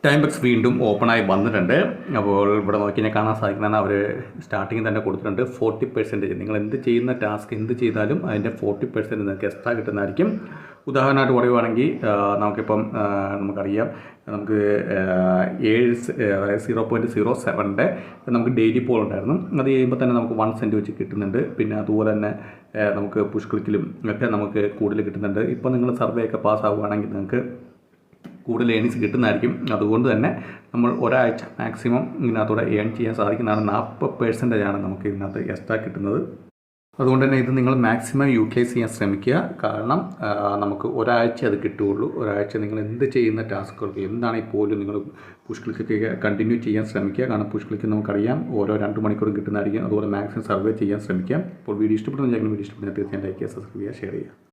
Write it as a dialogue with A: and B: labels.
A: Time ബക്സ് വീണ്ടും ഓപ്പണായി വന്നിട്ടുണ്ട്. അപ്പോൾ ഇവിടെ നോക്കിയാൽ കാണാൻ സാധിക്കുന്നതാണ്, അവർ സ്റ്റാർട്ടിങ്ങിൽ തന്നെ കൊടുത്തിട്ടുണ്ട് 40%. നിങ്ങൾ എന്ത് ചെയ്യുന്ന ടാസ്ക് എന്ത് ചെയ്താലും അതിൻ്റെ 40% നിങ്ങൾക്ക് എക്സ്ട്രാ കിട്ടുന്നതായിരിക്കും. ഉദാഹരണമായിട്ട് പറയുവാണെങ്കിൽ നമുക്കിപ്പം നമുക്കറിയാം, നമുക്ക് 0.07 നമുക്ക് ഡെയിലി പോൾ ഉണ്ടായിരുന്നു. അത് ചെയ്യുമ്പോൾ തന്നെ നമുക്ക് 1 സെൻറ്റ് വെച്ച് കിട്ടുന്നുണ്ട്. പിന്നെ അതുപോലെ തന്നെ നമുക്ക് പുഷ് ക്ലിക്കിലും ഒക്കെ നമുക്ക് കൂടുതൽ കിട്ടുന്നുണ്ട്. ഇപ്പോൾ നിങ്ങൾ സർവേ ഒക്കെ പാസ്സാവുകയാണെങ്കിൽ നിങ്ങൾക്ക് കൂടുതൽ ഏണിങ്സ് കിട്ടുന്നതായിരിക്കും. അതുകൊണ്ട് തന്നെ നമ്മൾ ഒരാഴ്ച മാക്സിമം ഇതിനകത്തൂടെ ഏൺ ചെയ്യാൻ സാധിക്കുന്നതാണ്. 40% നമുക്ക് ഇതിനകത്ത് എക്സ്ട്രാ കിട്ടുന്നത്. അതുകൊണ്ട് തന്നെ ഇത് നിങ്ങൾ മാക്സിമം യൂട്ടിലൈസ് ചെയ്യാൻ ശ്രമിക്കുക. കാരണം നമുക്ക് ഒരാഴ്ച അത് കിട്ടുകയുള്ളൂ. ഒരാഴ്ച നിങ്ങൾ എന്ത് ചെയ്യുന്ന ടാസ്കുകൾക്ക് എന്താണെങ്കിൽ പോലും നിങ്ങൾ പുഷ് ക്ലിക്കൊക്കെ കണ്ടിന്യൂ ചെയ്യാൻ ശ്രമിക്കുക. കാരണം പുഷ് ക്ലിക്ക് നമുക്കറിയാം ഓരോ 2 മണിക്കൂറും കിട്ടുന്നതായിരിക്കും. അതുപോലെ മാക്സിമം സർവേ ചെയ്യാൻ ശ്രമിക്കാം. അപ്പോൾ വീഡിയോ ഇഷ്ടപ്പെടുന്ന വീഡിയോ ഇഷ്ടപ്പെടുന്ന തീർച്ചയായും ലൈക്ക് ചെയ്യുക, സബ്സ്ക്രൈബ് ചെയ്യുക, ഷെയർ ചെയ്യുക.